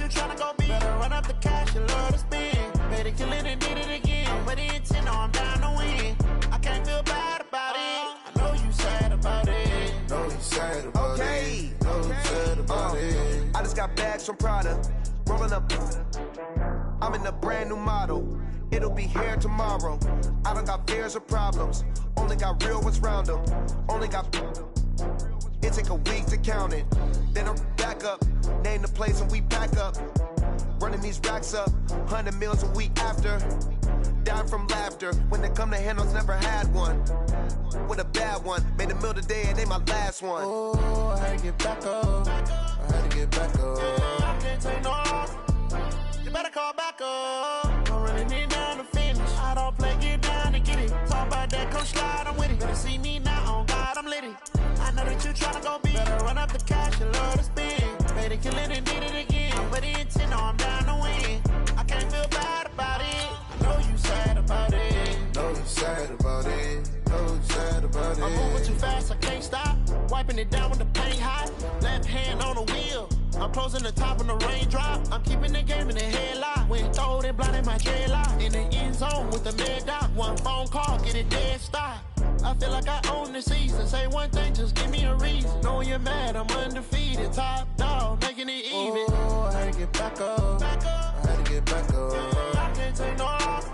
tryna go big. Better run up the cash and love to spend. Better kill it and did it again. I'm ready intent, no, I'm down to win. I can't feel bad about it. I know you sad about it. Know you sad about it. Know you sad about it. I just got bags from Prada. Rolling up. I'm in a brand new model. It'll be here tomorrow. I don't got fears or problems. Only got real ones round them. Only got. It take a week to count it. Then I'm back up. Name the place and we pack up. Running these racks up. 100 meals a week after. Down from laughter. When they come to handles, never had one. With a bad one. Made a meal today and they my last one. Oh, I had to get back up. I had to get back up. I can't take no loss. You better call back up. I'm running it down to finish. I don't play, get down and get it. Talk about that, come slide, I'm with it. Better see me now, on God, I'm lit it. I know that you tryna go big. Better run up the cash and love to spend. Better kill it and did it again. I'm ready intent, no, I'm down to win. I can't feel bad about it. I know you sad about it. Know you sad about it. Know you sad about it. I'm moving too fast, I can't stop. Wiping it down with the paint hot. Left hand on the wheel. I'm closing the top when the raindrop. I'm keeping the game in the headlock. When throwed and blinded my dreadlock. In the end zone with the mad dot. One phone call, get it dead stop. I feel like I own the season. Say one thing, just give me a reason. Knowing you're mad, I'm undefeated. Top dog, making it even. Oh, I had to get back up. I had to get back up. I can't take no loss.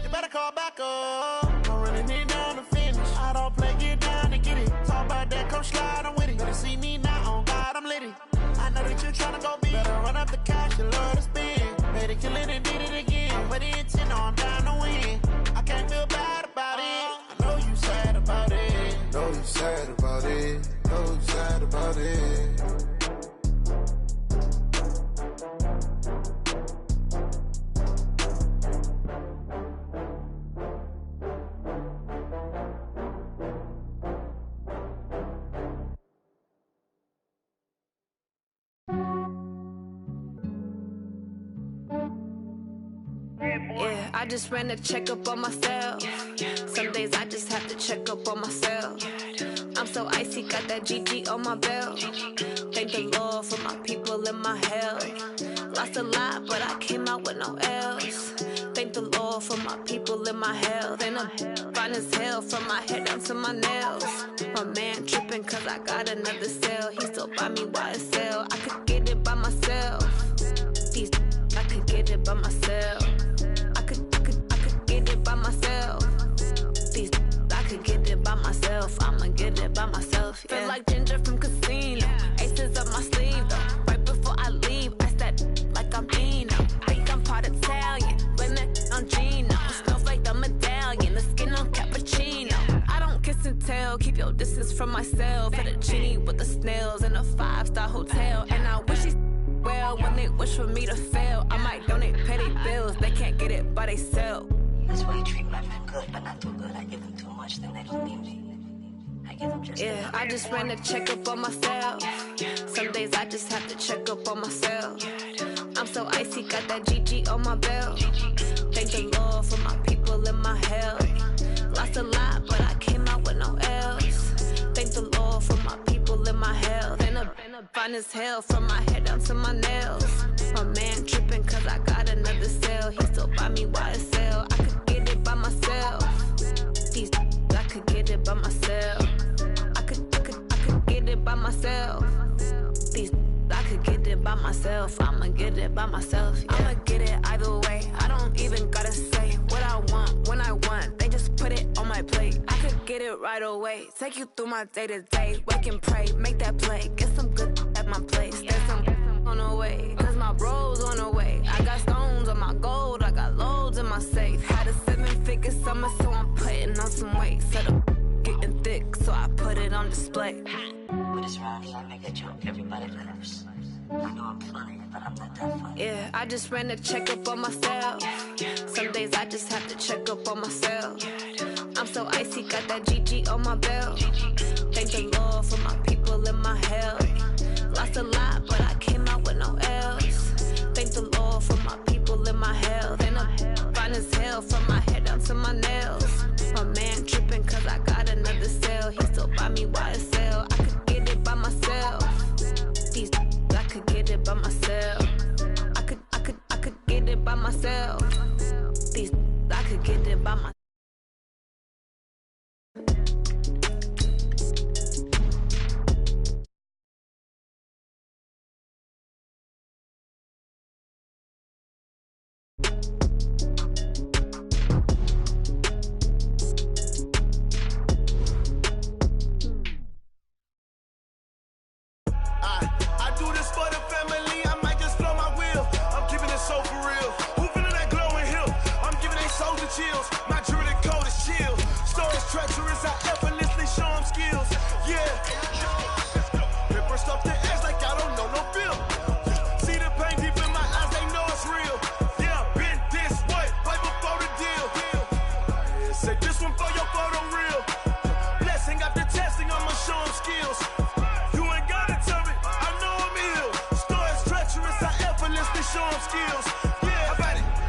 You better call back up. I'm running it down to finish. I don't play, get down and get it. Talk about that, come slide, I'm with it. Better see me now, on God, I'm lit it. I know that you tryna go big. Better run up the cash and love to spend. Better kill it and did it again. I'm ready intent, no, I'm down to win. I can't feel bad about it. I know you sad about it. Know you sad about it. Know you sad about it. Yeah, I just ran a checkup on myself. Some days I just have to check up on myself. I'm so icy, got that GG on my belt. Thank the Lord for my people and my health. Lost a lot, but I came out with no L's. Thank the Lord for my people and my health. And I'm fine as hell from my head down to my nails. My man tripping cause I got another cell. He still buy me YSL. I could get it by myself. These I could get it by myself. I could get it by myself. These I could get it by myself. I'ma get it by myself. Yeah. Feel like Ginger from Casino. Aces up my sleeve though. Right before I leave, I step like I'm Dino. Think I'm part Italian, blame that on Gino. Smells like the medallion, the skin on cappuccino. I don't kiss and tell, keep your distance from myself. Fettuccine with the snails in a 5-star hotel. And I wish these well when they wish for me to fail. I might donate petty bills, they can't get it by they sell. That's why you treat my men good, but not too good. I give them too much, then they don't need me. I give them just yeah, I just ran a checkup on myself. Some days I just have to check up on myself. I'm so icy, got that GG on my belt. Thank the Lord for my people and my health. Lost a lot, but I came out with no L's. Thank the Lord for my people and my health. And I'm fine as hell from my head down to my nails. My man tripping cause I got another cell. He still buy me YSL. I could get it by myself. These I could get it by myself. I could get it by myself. These I could get it by myself. I'ma get it by myself. Yeah. I'ma get it either way. I don't even gotta say what I want when I want. They just put it on my plate. I could get it right away. Take you through my day to day. Wake and pray, make that play. Get some good at my place. There's some on the way, cause my bro's on the way. I got stones on my gold. I got loads in my safe. Had a 7-figure summer, so I'm putting on some weight. Set up getting thick, so I put it on display. With this round, I make a joke, everybody laughs. I know I'm funny, but I'm not that funny. Yeah, I just ran a checkup on myself. Some days I just have to check up on myself. I'm so icy, got that GG on my belt. Thank the Lord for my people and my health. Lost a lot, but I came out with no L's. Thank the Lord for my people and my health. And I'm fine as hell from my head down to my nails. My man tripping cause I got another cell. He still buy me YSL. I could get it by myself. These I could get it by myself. by myself. These I could get it by myself. I do this for the family, I might just blow my wheel. I'm keeping it so for real. Who feeling that glowing hill? I'm giving they soldier chills. My jewelry code is chill. Stories treacherous, I effortlessly show them skills. Yeah. Paper stuff the edge like I don't know no feel. See the pain deep in my eyes, they know it's real. Yeah, been this way, right before the deal. Say this one for your photo real. Blessing after testing, I'ma show them skills. You ain't gotta tell me, I know I'm ill. Stories treacherous, I effortlessly show them skills. Yeah,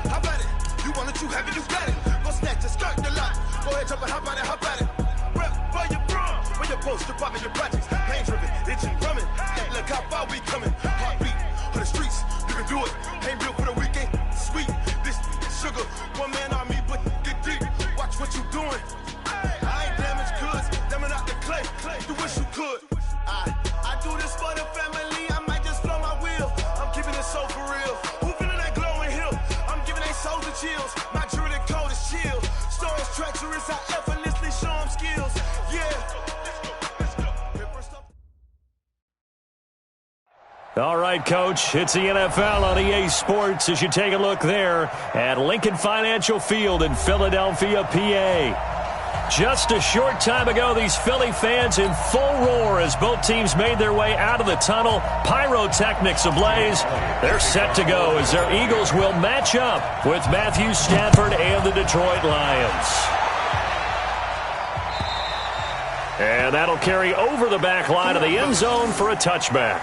how about it? You want it, you have it, you got it. Go snatch it, skirt the lot. Go ahead, jump it, how about it? Rep for your bro, when your post, your poppin', your projects. Pain driven, itching, drumming. Look how far we coming. Heartbeat for the streets, you can do it. Ain't built for the weekend, sweet. This sugar, one man army, but get deep. Watch what you doing. I ain't damaged goods, damn it out the clay. You wish you could. I do this for the family, I might just blow my wheel. I'm keeping it so for real. Who feeling that glowing hill? I'm giving they soldier chills. My jewelry code is chill. Stories treacherous, I effortlessly show them skills. Yeah. All right, Coach, it's the NFL on EA Sports as you take a look there at Lincoln Financial Field in Philadelphia, PA. Just a short time ago, these Philly fans in full roar as both teams made their way out of the tunnel. Pyrotechnics ablaze. They're set to go as their Eagles will match up with Matthew Stafford and the Detroit Lions. And that'll carry over the back line of the end zone for a touchback.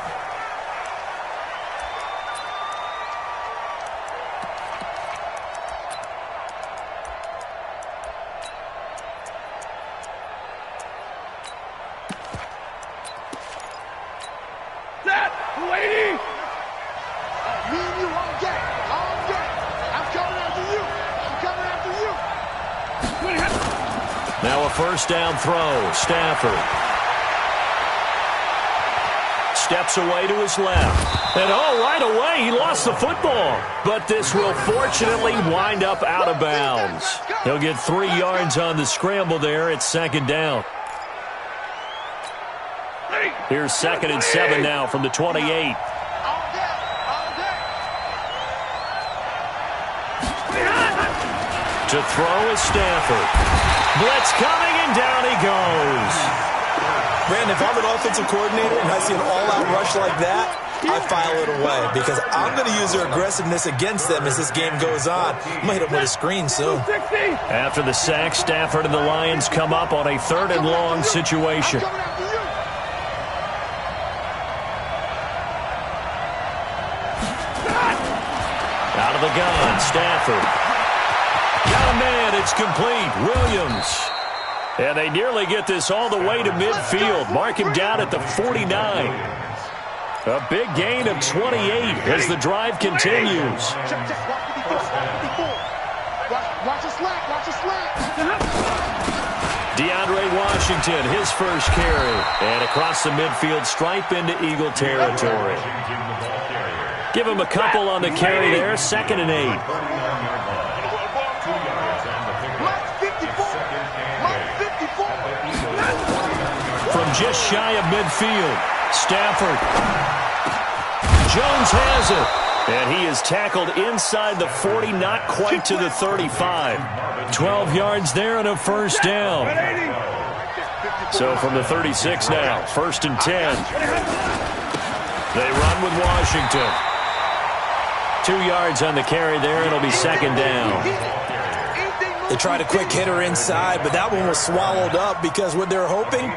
Now a first down throw. Stafford steps away to his left. And right away he lost the football. But this will fortunately wind up out of bounds. He'll get 3 yards on the scramble there. It's second down. Here's 2nd and 7 now from the 28. To throw is Stafford. Blitz coming, and down he goes. Brandon, if I'm an offensive coordinator and I see an all-out rush like that, I file it away because I'm going to use their aggressiveness against them as this game goes on. I'm going to hit them with a screen soon. After the sack, Stafford and the Lions come up on a 3rd and long situation. Out of the gun, Stafford. Got a man, it's complete. Williams. And they nearly get this all the way to midfield. Mark him down at the 49. A big gain of 28 as the drive continues. DeAndre Washington, his first carry. And across the midfield stripe into Eagle territory. Give him a couple on the carry there. 2nd and 8. From just shy of midfield, Stafford. Jones has it. And he is tackled inside the 40, not quite to the 35. 12 yards there and a first down. So from the 36 now, 1st and 10. They run with Washington. 2 yards on the carry there, and it'll be 2nd down. They tried a quick hitter inside, but that one was swallowed up because what they're hoping,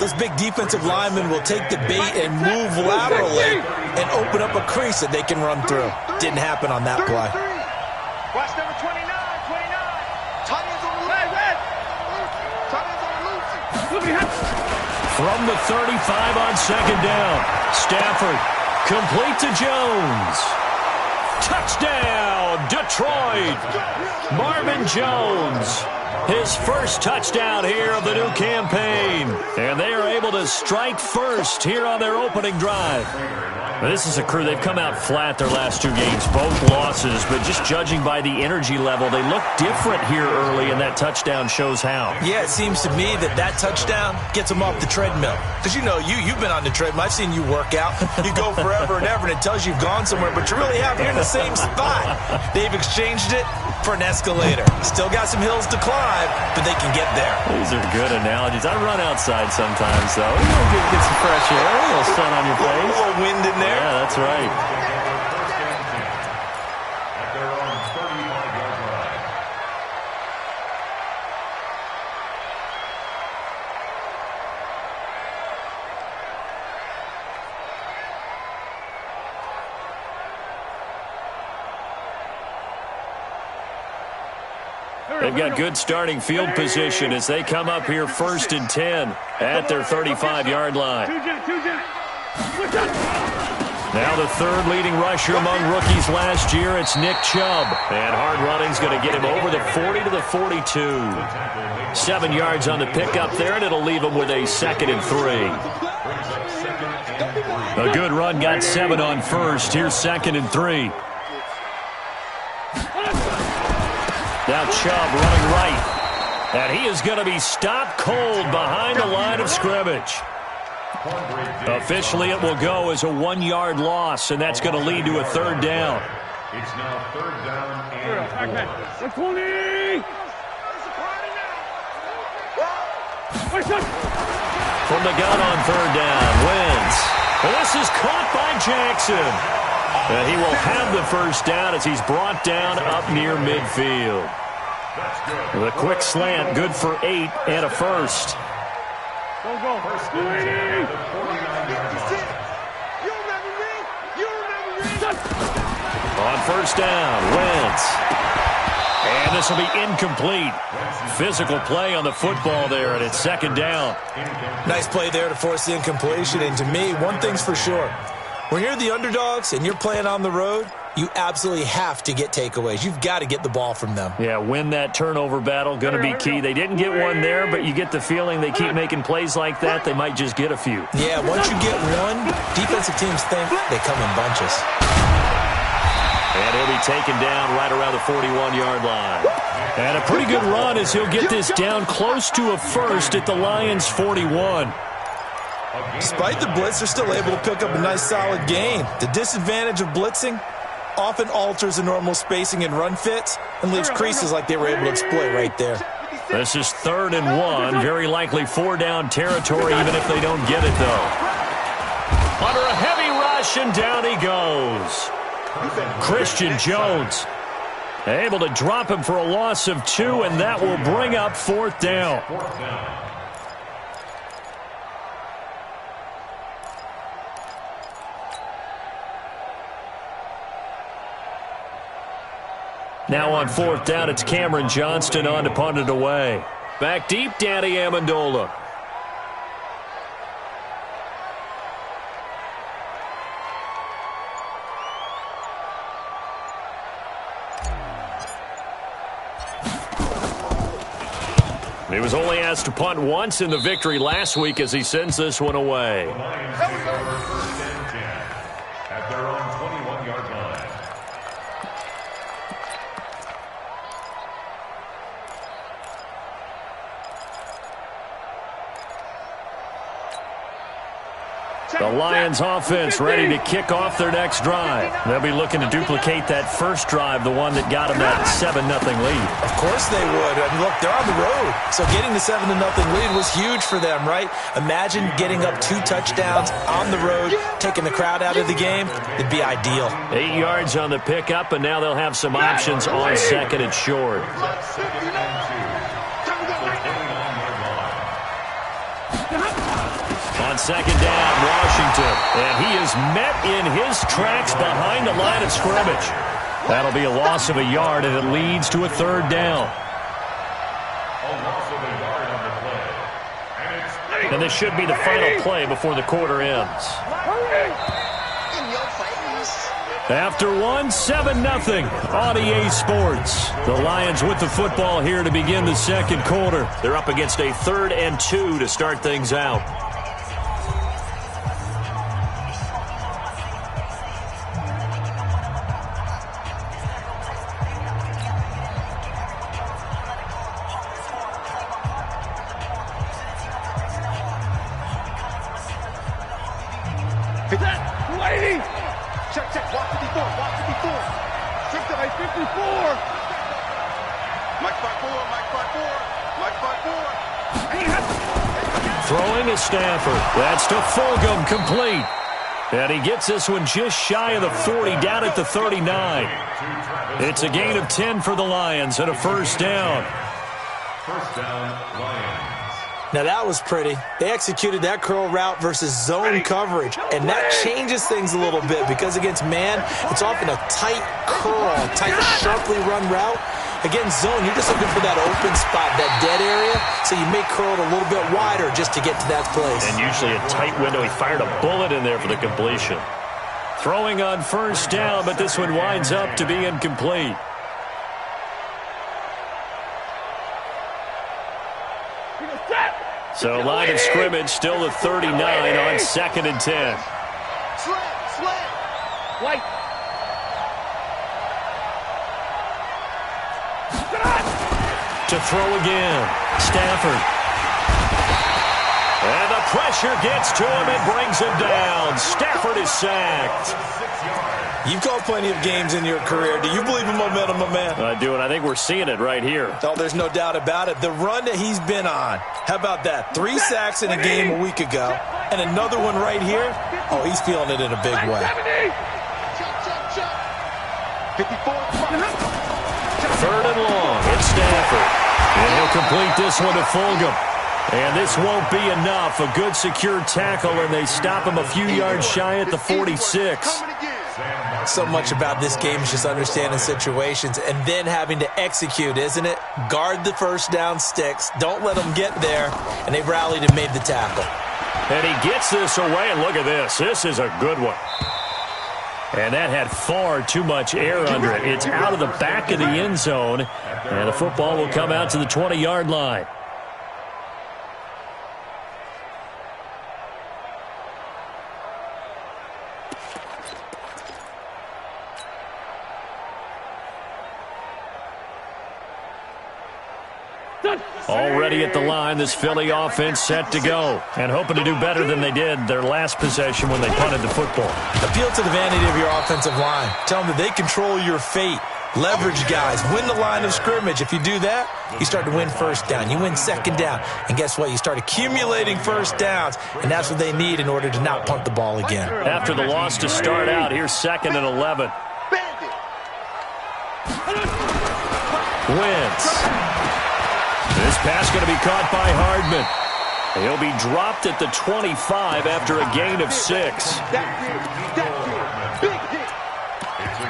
those big defensive linemen will take the bait and move laterally and open up a crease that they can run through. Didn't happen on that play. Watch number 29. Tight ends on the left. From the 35 on 2nd down, Stafford complete to Jones. Touchdown, Detroit! Marvin Jones, his first touchdown here of the new campaign. And they are able to strike first here on their opening drive. This is a crew, they've come out flat their last 2 games, both losses, but just judging by the energy level, they look different here early, and that touchdown shows how. Yeah, it seems to me that touchdown gets them off the treadmill. Because, you've been on the treadmill. I've seen you work out. You go forever and ever, and it tells you you've gone somewhere, but you really have. You're in the same spot. They've exchanged it for an escalator. Still got some hills to climb, but they can get there. These are good analogies. I run outside sometimes, though. Get some fresh air, a little sun on your face. A little wind in there. Yeah, that's right. They've got good starting field position as they come up here 1st and 10 at their 35-yard line. Now the 3rd leading rusher among rookies last year, it's Nick Chubb. And hard running's going to get him over the 40 to the 42. 7 yards on the pickup there, and it'll leave him with a 2nd and 3. A good run got 7 on first. Here's 2nd and 3. Now Chubb running right. And he is going to be stopped cold behind the line of scrimmage. Officially, it will go as a 1-yard loss, and that's going to lead to a 3rd down. It's now 3rd down and 4. From the gun on 3rd down, Wentz. Well, this is caught by Jackson. And he will have the 1st down as he's brought down up near midfield. With a quick slant, good for 8 and a 1st. On 1st down, Wentz. And this will be incomplete. Physical play on the football there, and it's 2nd down. Nice play there to force the incompletion. And to me, one thing's for sure. When you're the underdogs and you're playing on the road, you absolutely have to get takeaways. You've got to get the ball from them. Yeah, win that turnover battle, going to be key. They didn't get one there, but you get the feeling they keep making plays like that, they might just get a few. Yeah, once you get one, defensive teams think they come in bunches. And he'll be taken down right around the 41-yard line. And a pretty good run as he'll get this down close to a 1st at the Lions' 41. Despite the blitz, they're still able to pick up a nice solid gain. The disadvantage of blitzing often alters the normal spacing and run fits and leaves creases like they were able to exploit right there. This is 3rd and 1. Very likely 4-down territory even if they don't get it, though. Under a heavy rush, and down he goes. Christian Jones able to drop him for a loss of 2, and that will bring up 4th down. Now on 4th down, it's Cameron Johnston on to punt it away. Back deep, Danny Amendola. He was only asked to punt once in the victory last week as he sends this one away. At their own 21-yard line. The Lions offense ready to kick off their next drive. They'll be looking to duplicate that first drive, the one that got them that 7-0 lead. Of course they would. And look, they're on the road. So getting the 7-0 lead was huge for them, right? Imagine getting up 2 touchdowns on the road, taking the crowd out of the game. It'd be ideal. 8 yards on the pickup, and now they'll have some options on 2nd and short. On 2nd down, Washington. And he is met in his tracks behind the line of scrimmage. That'll be a loss of a yard, and it leads to a 3rd down. And this should be the final play before the quarter ends. After one, 7-0 on EA Sports. The Lions with the football here to begin the second quarter. They're up against a 3rd and 2 to start things out. Check. Watch 54. Strip to 54. Mike 5-4. Throwing is Stafford. That's to Fulgham, complete. And he gets this one just shy of the 40, down at the 39. It's a gain of 10 for the Lions and a first down. First down, Lions. Now that was pretty. They executed that curl route versus zone coverage, and that changes things a little bit because against man, it's often a tight curl, tight, sharply run route. Against zone, you're just looking for that open spot, that dead area, so you may curl it a little bit wider just to get to that place. And usually a tight window. He fired a bullet in there for the completion. Throwing on first down, but this one winds up to be incomplete. So line of scrimmage still the 39 on 2nd and 10. Slant. White. To throw again. Stafford. And the pressure gets to him and brings him down. Stafford is sacked. You've called plenty of games in your career. Do you believe in momentum, my man? I do, and I think we're seeing it right here. Oh, there's no doubt about it. The run that he's been on. How about that? 3 sacks in a game a week ago, and another one right here. Oh, he's feeling it in a big way. 54. 3rd and long. It's Stafford. And he'll complete this one to Fulgham. And this won't be enough. A good secure tackle, and they stop him a few yards shy at the 46. So much about this game is just understanding situations and then having to execute, isn't it? Guard the first down sticks. Don't let them get there. And they've rallied and made the tackle. And he gets this away, and look at this. This is a good one. And that had far too much air under it. It's out of the back of the end zone, and the football will come out to the 20-yard line. Already at the line, this Philly offense set to go and hoping to do better than they did their last possession when they punted the football. Appeal to the vanity of your offensive line. Tell them that they control your fate. Leverage guys. Win the line of scrimmage. If you do that, you start to win first down. You win second down. And guess what? You start accumulating first downs, and that's what they need in order to not punt the ball again. After the loss to start out, here's 2nd and 11. Wentz. This pass going to be caught by Hardman. He'll be dropped at the 25 after a gain of 6. It's a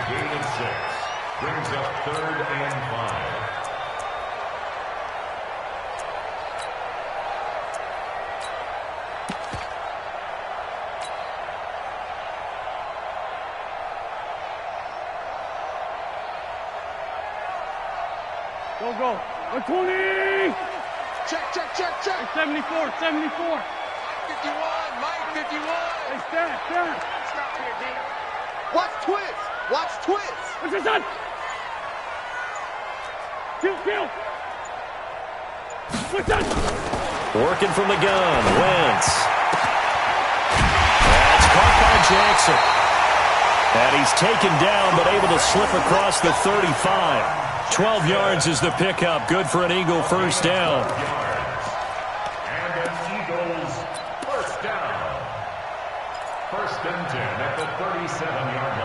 gain of 6. Brings up 3rd and 5. Go. 120. Check. 74. 51. Mike 51. Hey, stand. Stop here, D. Watch twist. What's this on? Kill. What's that? Working from the gun. Wentz. That's caught by Jackson. And he's taken down but able to slip across the 35. 12 yards is the pickup. Good for an Eagle first down. And an Eagles first down. 1st and 10 at the 37-yard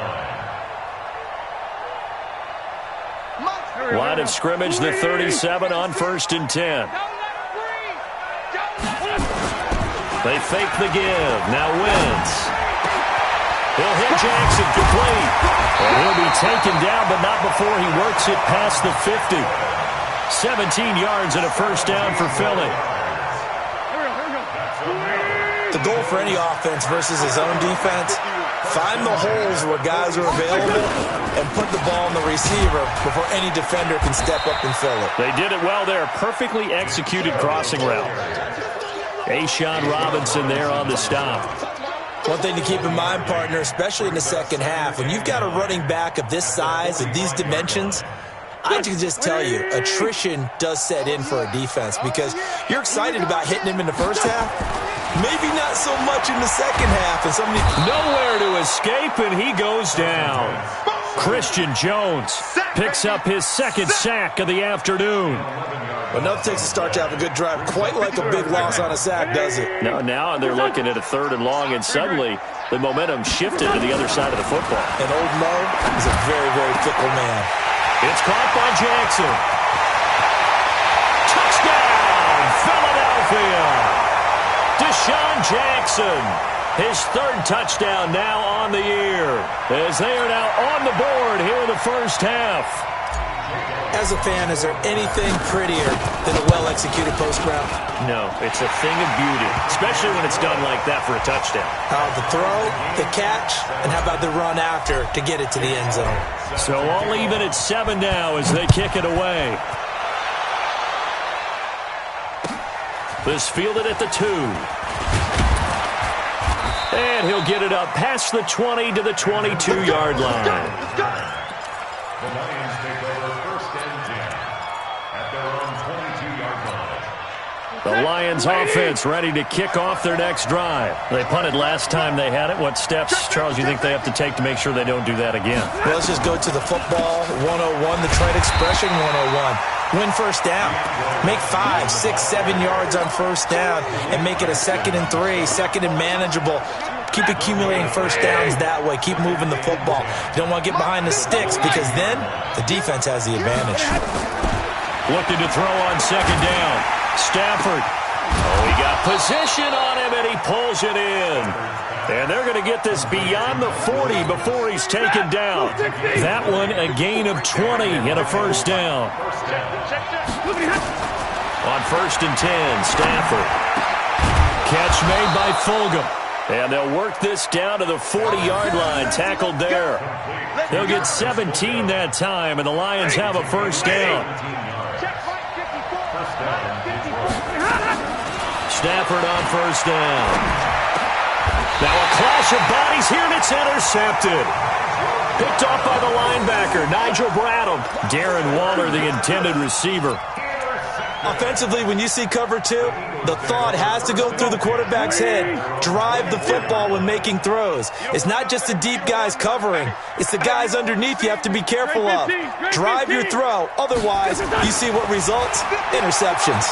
line. Line of scrimmage, the 37 on 1st and 10. They fake the give. Now Wentz. He'll hit Jackson, complete. And he'll be taken down, but not before he works it past the 50. 17 yards and a first down for Philly. The goal for any offense versus his own defense, Find the holes where guys are available and put the ball in the receiver before any defender can step up and fill it. They did it well there. Perfectly executed crossing route. A'Shawn Robinson there on the stop. One thing to keep in mind, partner, especially in the second half, when you've got a running back of this size, of these dimensions, I can just tell you, attrition does set in for a defense because you're excited about hitting him in the first half. Maybe not so much in the second half. And nowhere to escape, and he goes down. Christian Jones picks up his second sack of the afternoon. But nothing takes a start to have a good drive. Quite like a big loss on a sack, does it? No, now they're looking at a 3rd and long, and suddenly the momentum shifted to the other side of the football. And Old Mo is a very, very fickle man. It's caught by Jackson. Touchdown, Philadelphia. Deshaun Jackson, his 3rd touchdown now on the year, as they are now on the board here in the first half. As a fan, is there anything prettier than a well-executed post route? No, it's a thing of beauty, especially when it's done like that for a touchdown. The throw, the catch, and how about the run after to get it to the end zone? So all even at 7 now as they kick it away. This fielded at the 2. And he'll get it up past the 20 to the 22-yard line. The Lions take over 1st and 10 at their own 22-yard line. The Lions offense ready to kick off their next drive. They punted last time they had it. What steps, Charles, you think they have to take to make sure they don't do that again? Well, let's just go to the football 101, the trade expression 101. Win first down. Make 5, 6, 7 yards on first down and make it a 2nd and 3, 2nd and manageable. Keep accumulating first downs that way. Keep moving the football. You don't want to get behind the sticks because then the defense has the advantage. Looking to throw on 2nd down. Stafford. Oh, he got position on him, and he pulls it in. And they're going to get this beyond the 40 before he's taken down. That one, a gain of 20 and a first down. On 1st and 10, Stafford. Catch made by Fulgham. And they'll work this down to the 40-yard line, tackled there. They'll get 17 that time, and the Lions have a first down. Stafford on first down. Now a clash of bodies here, and it's intercepted. Picked off by the linebacker, Nigel Bradham. Darren Waller, the intended receiver. Offensively, when you see cover 2, the thought has to go through the quarterback's head. Drive the football when making throws. It's not just the deep guys covering. It's the guys underneath you have to be careful of. Drive your throw. Otherwise, you see what results? Interceptions.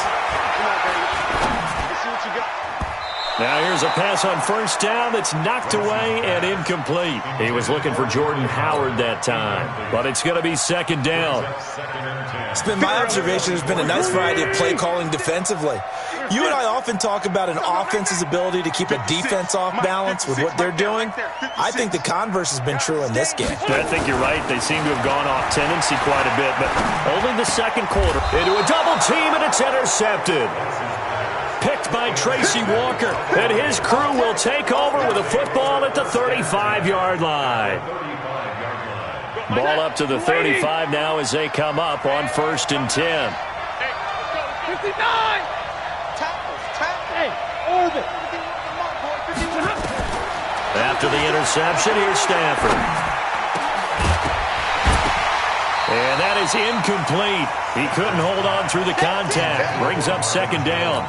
Now here's a pass on first down that's knocked away and incomplete. He was looking for Jordan Howard that time, but it's going to be 2nd down. It's been my observation there's been a nice variety of play calling defensively. You and I often talk about an offense's ability to keep a defense off balance with what they're doing. I think the converse has been true in this game. I think you're right. They seem to have gone off tendency quite a bit, but only the 2nd quarter. Into a double team, and it's intercepted. Picked by Tracy Walker, and his crew will take over with a football at the 35-yard line. Ball up to the 35 now as they come up on 1st and 10. 59! After the interception, here's Stafford. And that is incomplete. He couldn't hold on through the contact. Brings up 2nd down.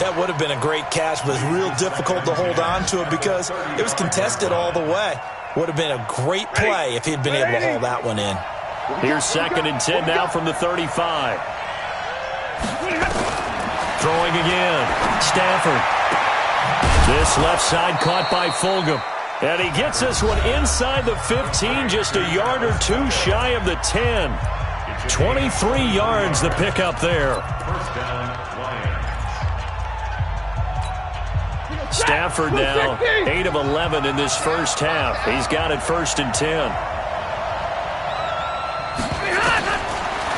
That would have been a great catch, but it's real difficult to hold on to it because it was contested all the way. Would have been a great play if he'd been able to haul that one in. Here's 2nd and 10 now from the 35. Throwing again. Stafford. This left side caught by Fulgham. And he gets this one inside the 15, just a yard or 2 shy of the 10. 23 yards the pickup there. Stafford now 8 of 11 in this first half. He's got it 1st and 10.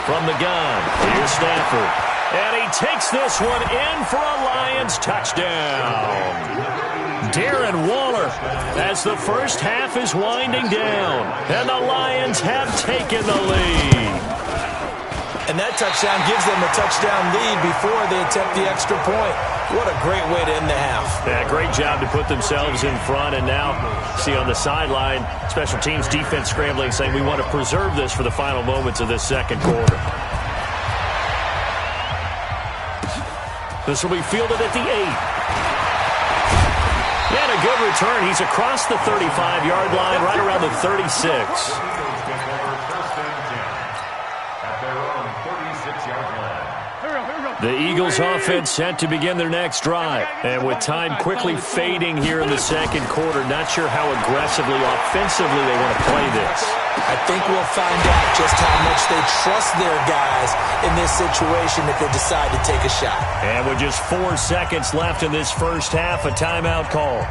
From the gun, here's Stafford. And he takes this one in for a Lions touchdown. Darren Waller as the first half is winding down, and the Lions have taken the lead. And that touchdown gives them a touchdown lead before they attempt the extra point. What a great way to end the half. Yeah, great job to put themselves in front. And now, see on the sideline, special teams defense scrambling, saying we want to preserve this for the final moments of this second quarter. This will be fielded at the 8. And a good return. He's across the 35-yard line, right around the 36. The Eagles offense set to begin their next drive. And with time quickly fading here in the second quarter, not sure how aggressively, offensively they want to play this. I think we'll find out just how much they trust their guys in this situation if they decide to take a shot. And with just 4 seconds left in this first half, a timeout call.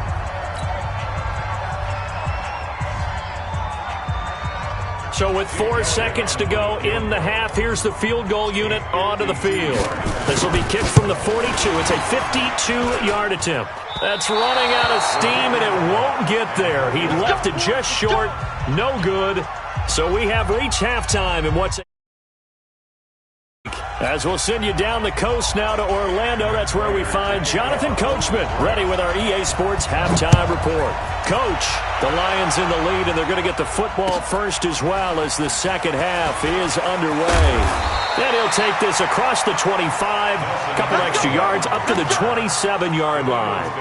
So with 4 seconds to go in the half, here's the field goal unit onto the field. This will be kicked from the 42. It's a 52-yard attempt. That's running out of steam, and it won't get there. He left it just short. No good. So we have reached halftime in what's... As we'll send you down the coast now to Orlando, that's where we find Jonathan Coachman, ready with our EA Sports Halftime Report. Coach, the Lions in the lead, and they're going to get the football first as well as the second half is underway. Then he'll take this across the 25, a couple extra yards, up to the 27-yard line.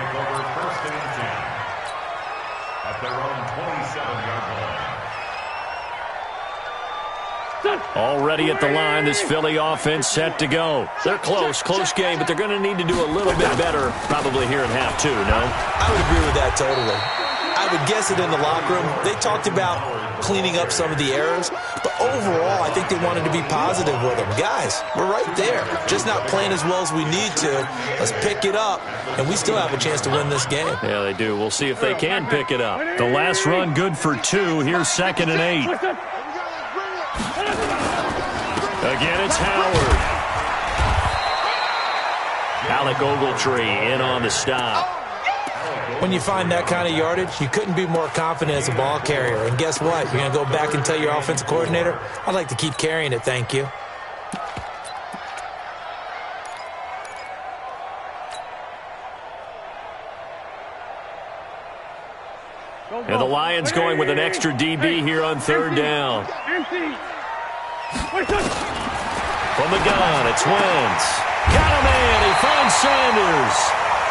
Already at the line, this Philly offense set to go. They're close game, but they're going to need to do a little bit better probably here in half 2, no? I would agree with that totally. I would guess it in the locker room. They talked about cleaning up some of the errors, but overall, I think they wanted to be positive with them. Guys, we're right there. Just not playing as well as we need to. Let's pick it up, and we still have a chance to win this game. Yeah, they do. We'll see if they can pick it up. The last run good for 2. Here's 2nd and 8. Again, it's Howard. Alec Ogletree in on the stop. When you find that kind of yardage, you couldn't be more confident as a ball carrier. And guess what? You're going to go back and tell your offensive coordinator, I'd like to keep carrying it, thank you. And the Lions going with an extra DB here on 3rd down. From the gun, it's Wentz. Got a man. He finds Sanders.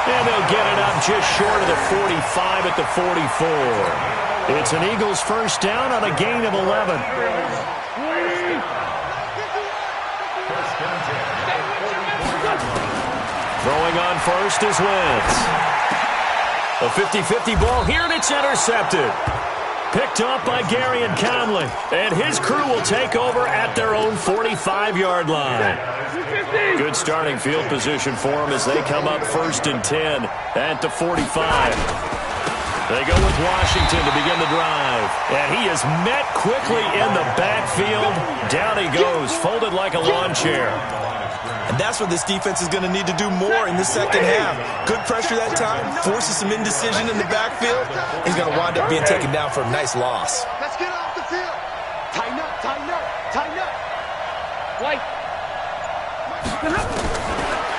And they'll get it up just short of the 45 at the 44. It's an Eagles first down on a gain of 11. Throwing on first is Wentz. A 50-50 ball here, and it's intercepted. Picked up by Garyon Conley. And his crew will take over at their own 45-yard line. Good starting field position for them as they come up 1st and 10 at the 45. They go with Washington to begin the drive. And he is met quickly in the backfield. Down he goes, folded like a lawn chair. And that's what this defense is going to need to do more in the second half. Good pressure that time, forces some indecision in the backfield. He's going to wind up being taken down for a nice loss. Let's get off the field. Tighten up, tighten up, tighten up. White.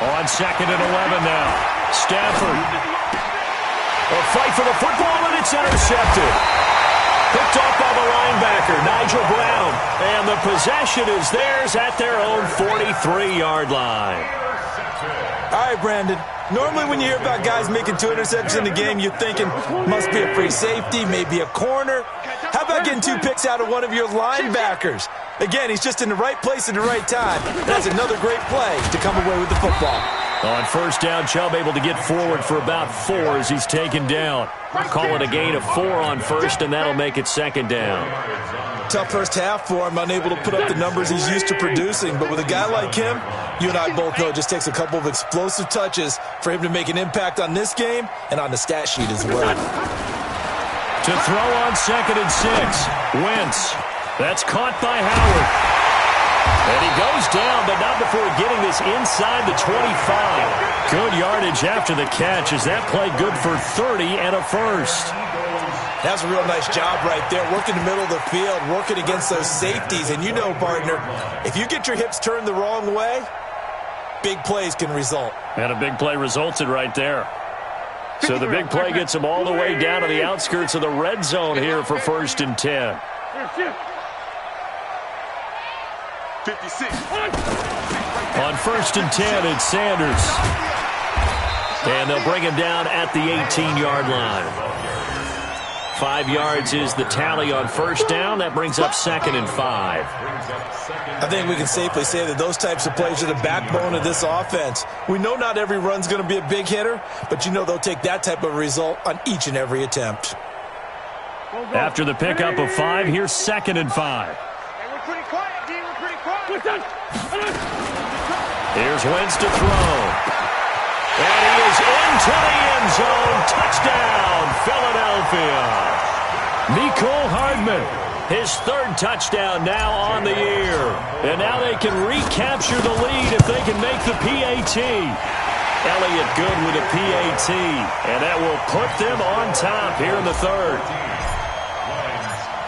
On 2nd and 11 now. Stafford. A fight for the football, and it's intercepted. Picked off by the linebacker, Nigel Brown. And the possession is theirs at their own 43-yard line. All right, Brandon. Normally when you hear about guys making 2 interceptions in the game, you're thinking, must be a free safety, maybe a corner. How about getting 2 picks out of one of your linebackers? Again, he's just in the right place at the right time. That's another great play to come away with the football. On first down, Chubb able to get forward for about 4 as he's taken down. Call it a gain of 4 on first, and that'll make it 2nd down. Tough first half for him, unable to put up the numbers he's used to producing. But with a guy like him, you and I both know it just takes a couple of explosive touches for him to make an impact on this game and on the stat sheet as well. To throw on 2nd and 6, Wentz. That's caught by Howard. And he goes down, but not before getting this inside the 25. Good yardage after the catch as that play good for 30 and a first. That's a real nice job right there, working the middle of the field, working against those safeties. And you know, partner, if you get your hips turned the wrong way, big plays can result. And a big play resulted right there. So the big play gets them all the way down to the outskirts of the red zone here for 1st and 10. 56. On 1st and 10, it's Sanders. And they'll bring him down at the 18-yard line. 5 yards is the tally on 1st down. That brings up 2nd and 5. I think we can safely say that those types of plays are the backbone of this offense. We know not every run's going to be a big hitter, but you know they'll take that type of result on each and every attempt. After the pickup of 5, here's 2nd and 5. We're pretty quiet, D. We're pretty quiet. Here's Wentz to throw. And he is into the end zone. Touchdown, Philadelphia. Mecole Hardman, his 3rd touchdown now on the year. And now they can recapture the lead if they can make the PAT. Elliott good with a PAT. And that will put them on top here in the 3rd.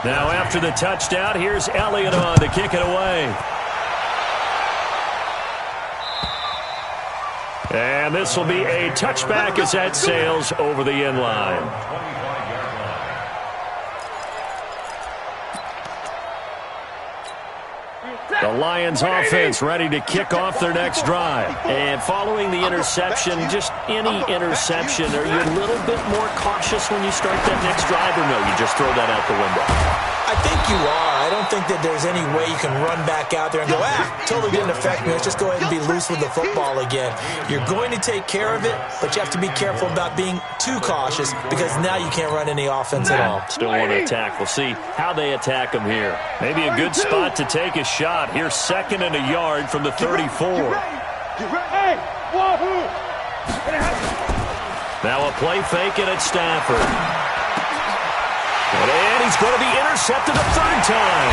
Now after the touchdown, here's Elliott on to kick it away. And this will be a touchback as that sails over the end line. The Lions offense ready to kick off their next drive. And following the interception, just any interception, are you a little bit more cautious when you start that next drive, or no, you just throw that out the window? I think you are. I don't think that there's any way you can run back out there and go, totally didn't affect me. Let's just go ahead and be loose with the football again. You're going to take care of it, but you have to be careful about being too cautious because now you can't run any offense at all. Still want to attack. We'll see how they attack them here. Maybe a good spot to take a shot. Here's 2nd and a yard from the 34. Now a play fake and it's Stafford. And he's going to be intercepted a 3rd time.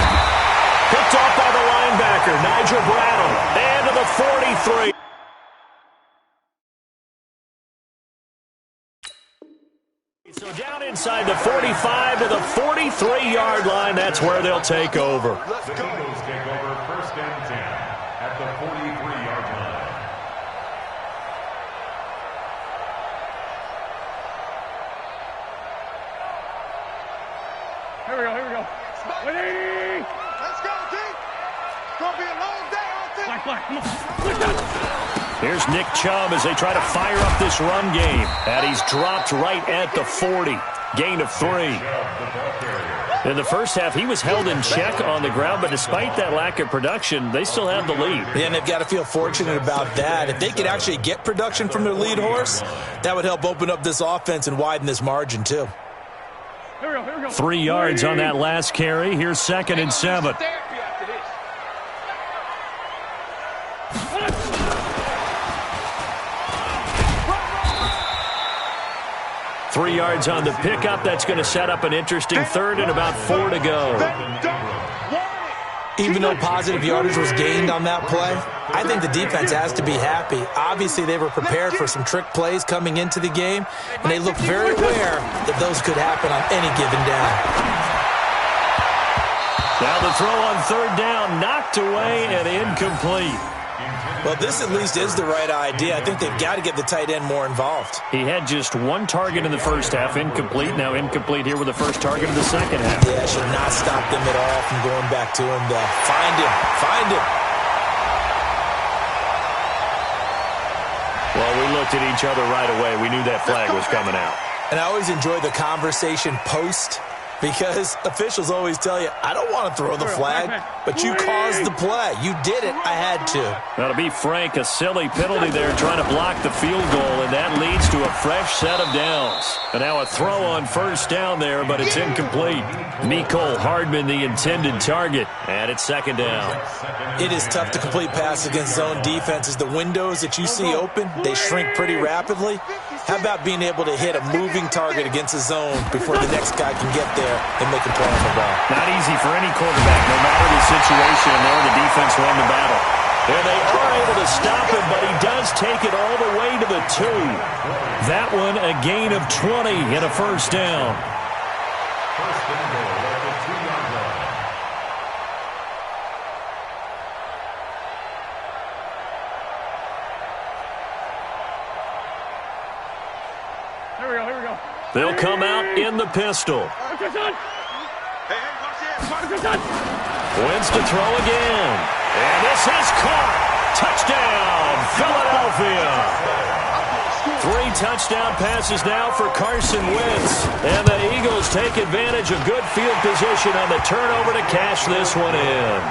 Picked off by the linebacker, Nigel Bradham. And to the 43. So down inside the 45 to the 43-yard line. That's where they'll take over. The Eagles take over 1st and 10 at the 43-yard line. Here we go. 180. Let's go, D. It's going to be a long day on this. Come on. Here's Nick Chubb as they try to fire up this run game. And he's dropped right at the 40. Gain of 3. In the first half, he was held in check on the ground, but despite that lack of production, they still have the lead. Yeah, and they've got to feel fortunate about that. If they could actually get production from their lead horse, that would help open up this offense and widen this margin, too. Here we go. 3 yards on that last carry. Here's 2nd and 7. 3 yards on the pickup. That's going to set up an interesting 3rd and about 4 to go. Even though positive yardage was gained on that play, I think the defense has to be happy. Obviously, they were prepared for some trick plays coming into the game, and they looked very aware that those could happen on any given down. Now the throw on 3rd down, knocked away and incomplete. Well, this at least is the right idea. I think they've got to get the tight end more involved. He had just 1 target in the first half, incomplete. Now incomplete here with the first target of the second half. Yeah, should not stop them at all from going back to him, though. Find him. Well, we looked at each other right away. We knew that flag was coming out. And I always enjoy the conversation post, because officials always tell you, I don't want to throw the flag, but you caused the play. You did it. I had to. Now, to be frank, a silly penalty there trying to block the field goal, and that leads to a fresh set of downs. And now a throw on 1st down there, but it's incomplete. Mecole Hardman, the intended target, and it's 2nd down. It is tough to complete passes against zone defenses. The windows that you see open, they shrink pretty rapidly. How about being able to hit a moving target against a zone before the next guy can get there and make a play on the ball? Not easy for any quarterback, no matter the situation. And there the defense won the battle. And they are able to stop him, but he does take it all the way to the 2. That one a gain of 20 and a first down. First and goal at the 2-yard line. Here we go. They'll come out in the pistol. Wins to throw again. And this is caught. Touchdown, Philadelphia. 3 touchdown passes now for Carson Wentz. And the Eagles take advantage of good field position on the turnover to cash this one in.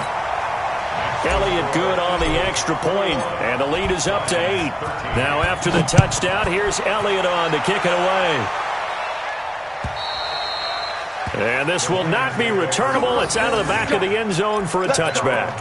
Elliott good on the extra point, and the lead is up to 8. Now after the touchdown, here's Elliott on to kick it away. And this will not be returnable. It's out of the back of the end zone for a touchback.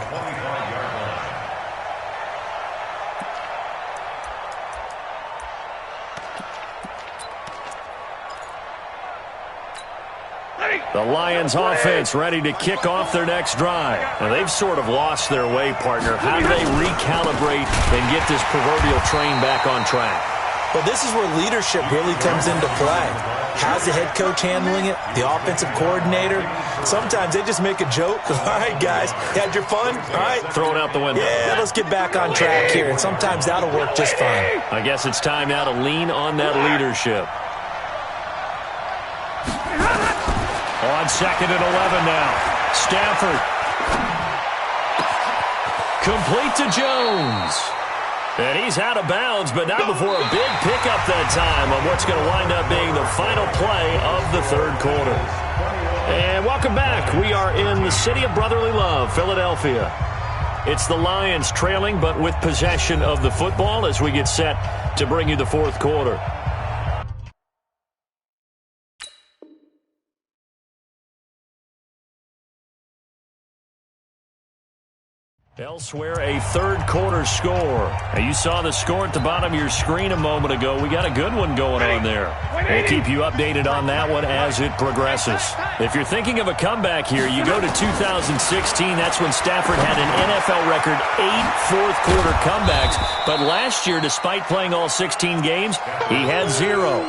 The Lions offense ready to kick off their next drive. Now they've sort of lost their way, partner. How do they recalibrate and get this proverbial train back on track? Well, this is where leadership really comes into play. How's the head coach handling it? The offensive coordinator? Sometimes they just make a joke. All right, guys, you had your fun? All right. Throw it out the window. Yeah, let's get back on track here. And sometimes that'll work just fine. I guess it's time now to lean on that leadership. On 2nd and 11 now. Stafford. Complete to Jones. And he's out of bounds, but not before a big pickup that time on what's going to wind up being the final play of the 3rd quarter. And welcome back. We are in the city of brotherly love, Philadelphia. It's the Lions trailing, but with possession of the football as we get set to bring you the 4th quarter. Elsewhere, a 3rd quarter score. Now, you saw the score at the bottom of your screen a moment ago. We got a good one going on there. We'll keep you updated on that one as it progresses. If you're thinking of a comeback here, you go to 2016. That's when Stafford had an NFL record 8 4th-quarter comebacks. But last year, despite playing all 16 games, he had 0.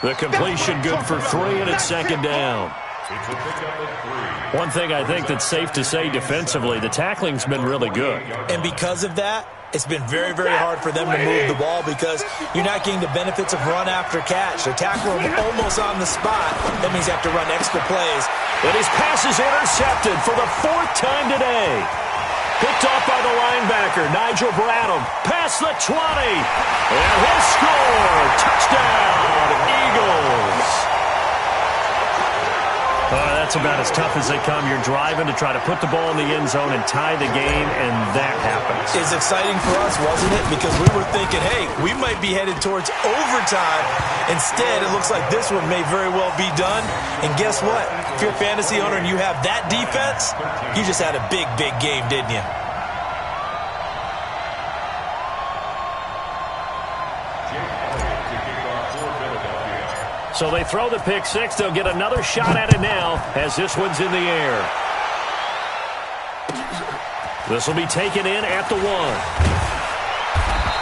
The completion good for 3, and it's 2nd down. It's a pickup of 3. One thing I think that's safe to say defensively, the tackling's been really good. And because of that, it's been very, very hard for them to move the ball because you're not getting the benefits of run after catch. They tackle him almost on the spot. That means you have to run extra plays. And his pass is intercepted for the 4th time today. Picked off by the linebacker, Nigel Bradham. Past the 20. And he'll score. Touchdown, Eagles. That's about as tough as they come. You're driving to try to put the ball in the end zone and tie the game, and that happens. It's exciting for us, wasn't it? Because we were thinking, hey, we might be headed towards overtime. Instead, it looks like this one may very well be done. And guess what? If you're a fantasy owner and you have that defense, you just had a big, big game, didn't you? So they throw the pick 6. They'll get another shot at it now as this one's in the air. This will be taken in at the 1.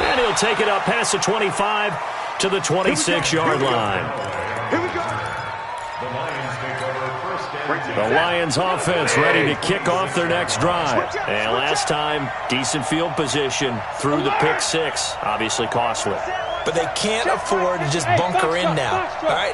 And he'll take it up past the 25 to the 26-yard line. Here we go. The Lions offense ready to kick off their next drive. And last time, decent field position through the pick 6. Obviously costly. But they can't afford to just bunker in now. All right,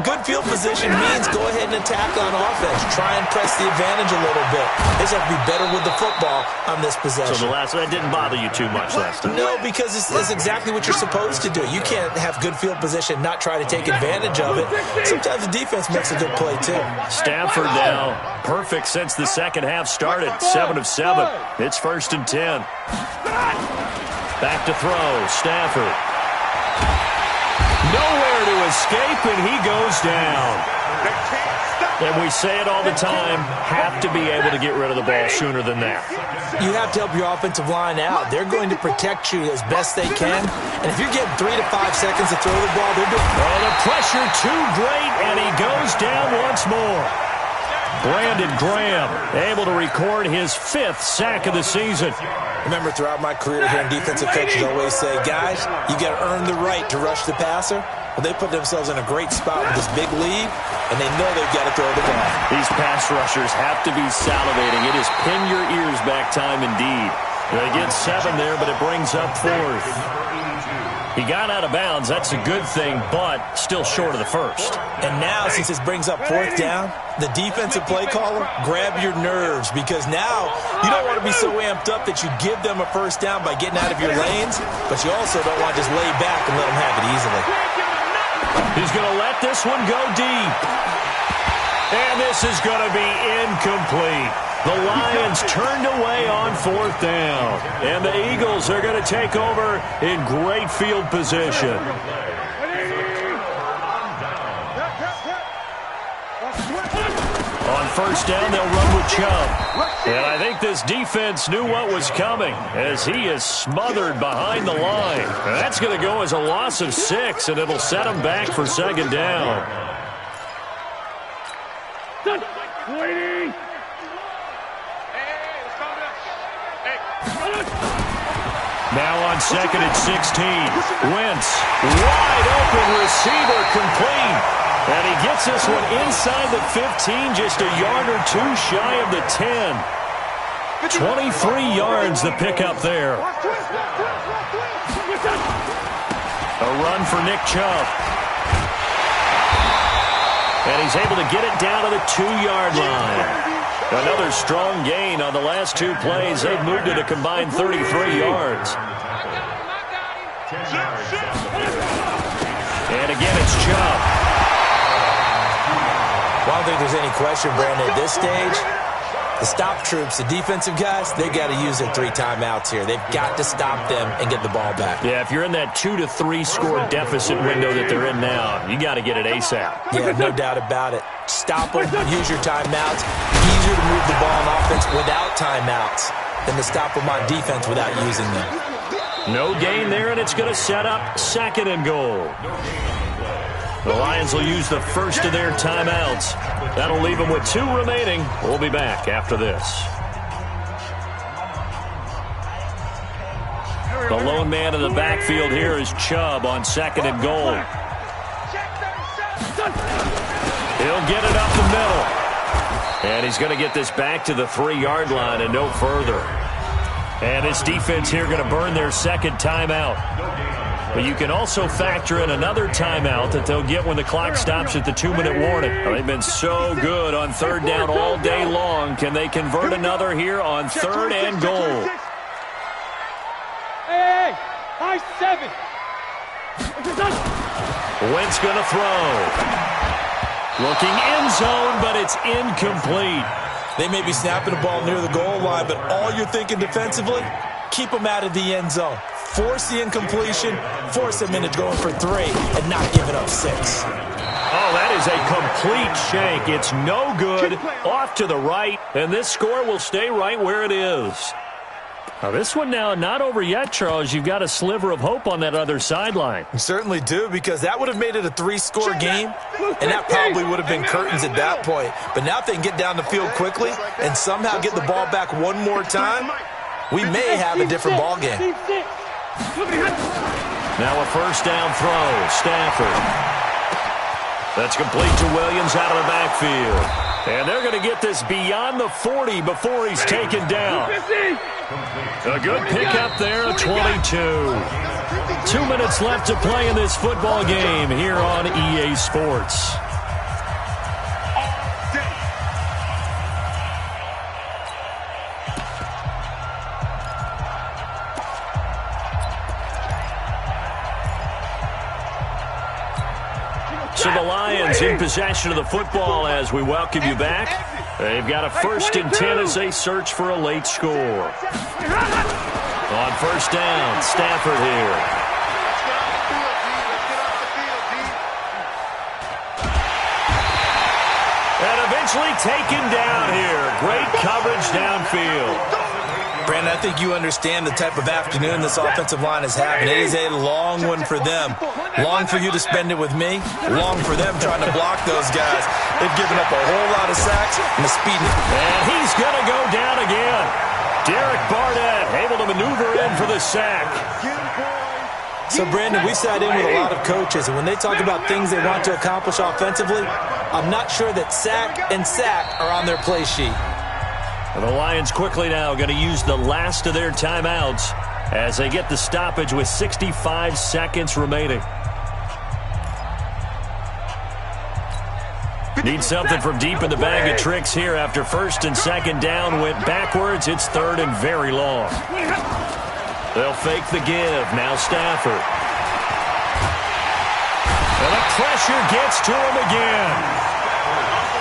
good field position means go ahead and attack on offense. Try and press the advantage a little bit. They just have to be better with the football on this possession. So that didn't bother you too much last time? No, because it's exactly what you're supposed to do. You can't have good field position, not try to take advantage of it. Sometimes the defense makes a good play too. Stafford now perfect since the second half started. 7 of 7. It's 1st and 10. Back to throw. Stafford. Nowhere to escape, and he goes down. And we say it all the time, have to be able to get rid of the ball sooner than that. You have to help your offensive line out. They're going to protect you as best they can. And if you're getting 3 to 5 seconds to throw the ball, they're doing Oh, the pressure too great, and he goes down once more. Brandon Graham able to record his 5th sack of the season. Remember, throughout my career here in defensive coaches always say, guys, you got to earn the right to rush the passer. Well, they put themselves in a great spot with this big lead, and they know they've got to throw the ball. These pass rushers have to be salivating. It is pin your ears back time indeed. They get 7 there, but it brings up 4th. He got out of bounds. That's a good thing, but still short of the first. And now, since this brings up 4th down, the defensive play caller, grab your nerves, because now you don't want to be so amped up that you give them a first down by getting out of your lanes, but you also don't want to just lay back and let them have it easily. He's going to let this one go deep. And this is going to be incomplete. The Lions turned away on 4th down. And the Eagles are going to take over in great field position. On 1st down, they'll run with Chubb. And I think this defense knew what was coming as he is smothered behind the line. And that's going to go as a loss of 6, and it'll set him back for 2nd down. Now on 2nd and 16. Wentz, wide open receiver, complete. And he gets this one inside the 15, just a yard or 2 shy of the 10. 23 yards the pickup there. A run for Nick Chubb. And he's able to get it down to the 2-yard line. Another strong gain on the last 2 plays. They've moved it a combined 33 yards. And again, it's Chubb. Well, I don't think there's any question, Brandon, at this stage, the stop troops, the defensive guys, they got to use their 3 timeouts here. They've got to stop them and get the ball back. Yeah, if you're in that 2 to 3 score deficit window that they're in now, you got to get it ASAP. Yeah, no doubt about it. Stop them, use your timeouts. Easier to move the ball on offense without timeouts than to stop them on defense without using them. No gain there, and it's going to set up 2nd and goal. The Lions will use the first of their timeouts. That'll leave them with 2 remaining. We'll be back after this. The lone man in the backfield here is Chubb on 2nd and goal. He'll get it up the middle. And he's going to get this back to the 3-yard line and no further. And this defense here going to burn their 2nd timeout. But you can also factor in another timeout that they'll get when the clock stops at the 2-minute warning. They've been so good on 3rd down all day long. Can they convert another here on 3rd and goal? Hey, high 7. Wentz going to throw. Looking end zone, but it's incomplete. They may be snapping the ball near the goal line, but all you're thinking defensively, keep them out of the end zone. Force the incompletion, force them into going for 3, and not giving up 6. Oh, that is a complete shank. It's no good. Off to the right, and this score will stay right where it is. Now, this one now not over yet, Charles. You've got a sliver of hope on that other sideline. You certainly do, because that would have made it a 3-score game, and that probably would have been curtains at that point. But now if they can get down the field quickly and somehow get the ball back one more time, we may have a different ball game. Now a 1st down throw. Stafford. That's complete to Williams out of the backfield. And they're going to get this beyond the 40 before he's taken down. A good pickup there, 22. 2 minutes left to play in this football game here on EA Sports. So the Lions in possession of the football as we welcome you back. They've got a 1st and 10 as they search for a late score. On 1st down, Stafford here. eventually taken down here. Great coverage downfield. Brandon, I think you understand the type of afternoon this offensive line is having. It is a long one for them. Long for you to spend it with me. Long for them trying to block those guys. They've given up a whole lot of sacks and the speed. And he's going to go down again. Derek Barnett able to maneuver in for the sack. So, Brandon, we sat in with a lot of coaches, and when they talk about things they want to accomplish offensively, I'm not sure that sack and sack are on their play sheet. The Lions quickly now going to use the last of their timeouts as they get the stoppage with 65 seconds remaining. Need something from deep in the bag of tricks here after first and second down went backwards. It's third and very long. They'll fake the give. Now Stafford. And the pressure gets to him again.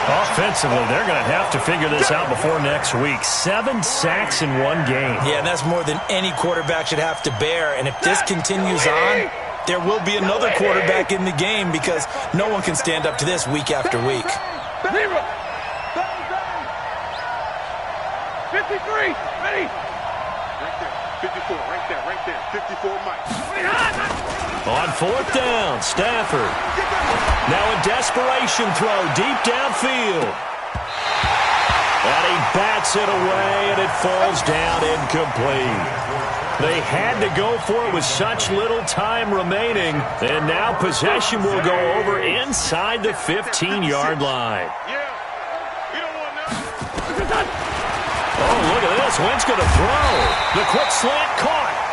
Offensively, they're going to have to figure this out before next week. 7 sacks in one game. Yeah, and that's more than any quarterback should have to bear. And if this continues on, there will be another quarterback in the game because no one can stand up to this week after week. 53, ready? Right there, 54, right there, 54, Mike. On fourth down, Stafford. Now a desperation throw deep downfield. And he bats it away, and it falls down incomplete. They had to go for it with such little time remaining, and now possession will go over inside the 15-yard line. Oh, look at this. Wentz going to throw. The quick slant caught.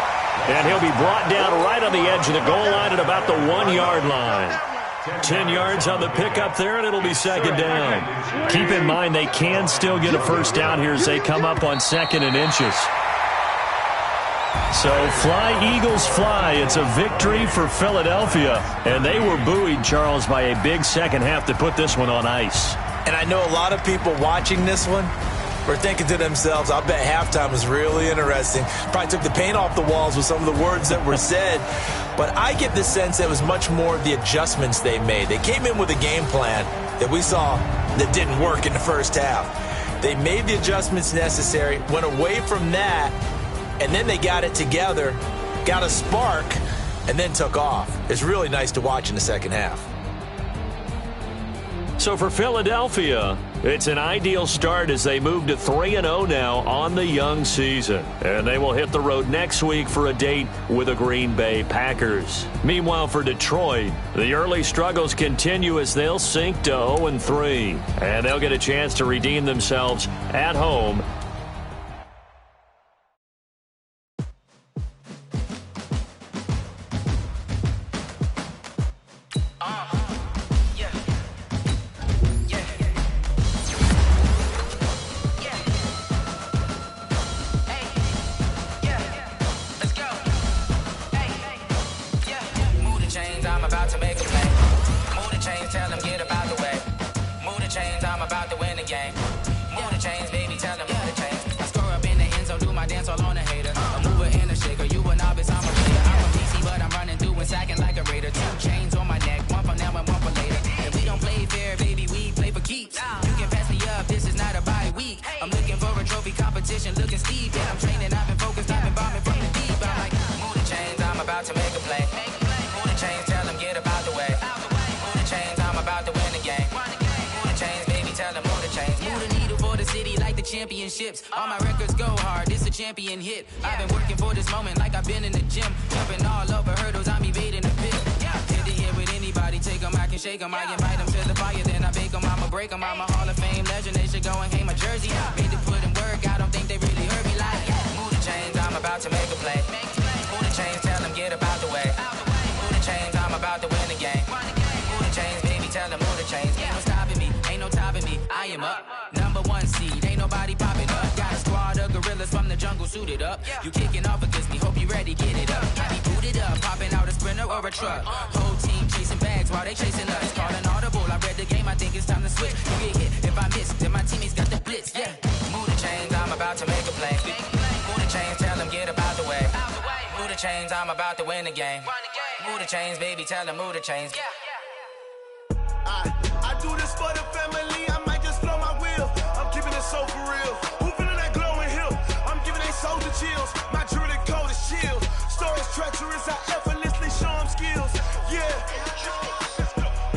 And he'll be brought down right on the edge of the goal line at about the 1-yard line. 10 yards on the pickup there, and it'll be second down. Keep in mind they can still get a first down here as they come up on second and inches. So fly, Eagles, fly. It's a victory for Philadelphia. And they were buoyed, Charles, by a big second half to put this one on ice. And I know a lot of people watching this one were thinking to themselves, I'll bet halftime was really interesting. Probably took the paint off the walls with some of the words that were said. But I get the sense it was much more of the adjustments they made. They came in with a game plan that we saw that didn't work in the first half. They made the adjustments necessary, went away from that, and then they got it together, got a spark, and then took off. It's really nice to watch in the second half. So for Philadelphia, it's an ideal start as they move to 3-0 now on the young season. And they will hit the road next week for a date with the Green Bay Packers. Meanwhile, for Detroit, the early struggles continue as they'll sink to 0-3. And they'll get a chance to redeem themselves at home. Championships, all my records go hard, it's a champion hit. I've been working for this moment like I've been in the gym. Jumping all over hurdles, I'm evading the pit. Hit the hit with anybody, take them, I can shake them. I invite them to the fire, then I bake them, I'ma break them. I'm a Hall of Fame legend, they should go and hang my jersey. Made to put in work, I don't think they really heard me like move the chains, I'm about to make a play. Move the chains, tell them get about the way. Move the chains, I'm about to win the game. Move the chains, baby, tell them move the chains. Ain't no stopping me, ain't no topping me, I am up. Number 1 seed, ain't nobody popping up. Got a squad of gorillas from the jungle suited up. You kicking off against me, hope you ready, get it up. I be booted up, popping out a Sprinter or a truck. Whole team chasing bags while they chasing us. Calling audible, I read the game, I think it's time to switch. You get hit, if I miss, then my teammates got the blitz, yeah. Move the chains, I'm about to make a play. Move the chains, tell them get about the way. Move the chains, I'm about to win the game. Move the chains, baby, tell them move the chains. I do this for the family, I might just flow my treacherous, I effortlessly show them skills. Yeah.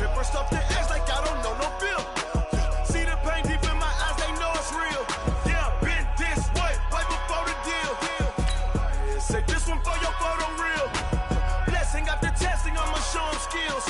Hip first off the edge like I don't know no bill. See the pain deep in my eyes, they know it's real. Yeah, been this way, way before the deal. Say this one for your photo reel. Blessing after testing, I'ma show them skills.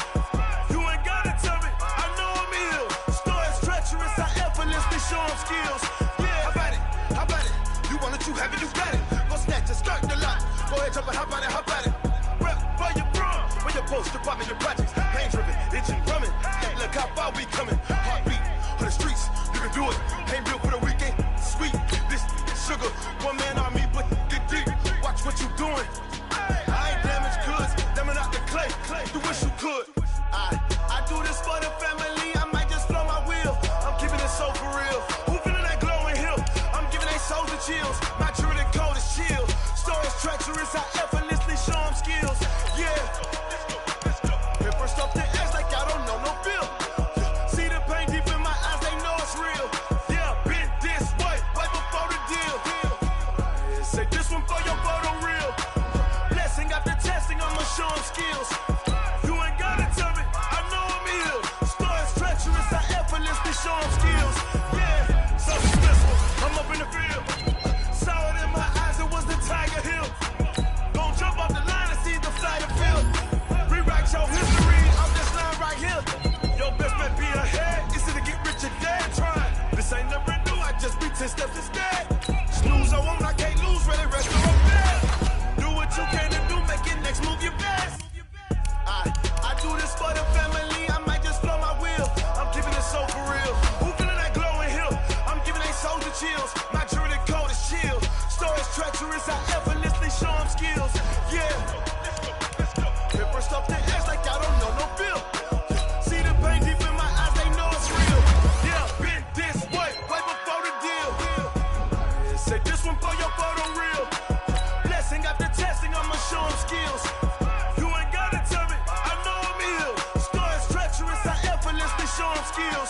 You ain't gotta tell me, I know I'm ill. Stories treacherous, I effortlessly show them skills. Yeah, how about it? How about it? You want it, you have it, you got it. Go snatch it, start the lot. Go ahead, jump it, how about it, how about it? Rep for your bro, for your post, department, your projects. Pain driven, itching, drumming. Look how far we coming. Heartbeat on the streets, you can do it. Ain't built for the weekend. Sweet, this sugar, one man army, but get deep. Watch what you doing. I ain't damaged goods, damn it out the clay. You wish you could. I do this for the family. I might just blow my wheel. I'm keeping it so for real. Who feeling that glowing hill? I'm giving they souls the chills. My jewelry code is chill. Stories treacherous, I effortlessly show them skills. Yeah. Hip first off the edge like I don't know no bill. See the pain deep in my eyes, they know it's real. Yeah, been this way, way before the deal. Say this one for your photo reel. Blessing after testing, I'ma show them skills. You ain't gotta tell me, I know I'm ill. Stories treacherous, I effortlessly show them skills. Yeah, so dismissal, I'm up in the field. Saw it in my eyes, it was the Tiger Hill. Gon' jump off the line and see the flight of field. Rewrite your history off this line right here. Your best bet be ahead, it's to get rich or dead trying. This ain't never new, I just be 10 steps instead. Snooze, I won't, I can't lose, ready, rest or I'm dead. Do what you can to do, make it next move your best. I do this for the family, I might just blow my wheel. I'm keeping it so for real. Who feeling that glowing hill? I'm giving they souls the chills. My jewelry code is chill. Stories treacherous, I effortlessly show them skills. Yeah. Hip first off the edge like I don't know no bill. See the pain deep in my eyes, they know it's real. Yeah, been this way, way before the deal. Say this one for your photo reel. Blessing after testing, I'ma show them skills. You ain't gotta tell me, I know I'm ill. Stories treacherous, I effortlessly show them skills.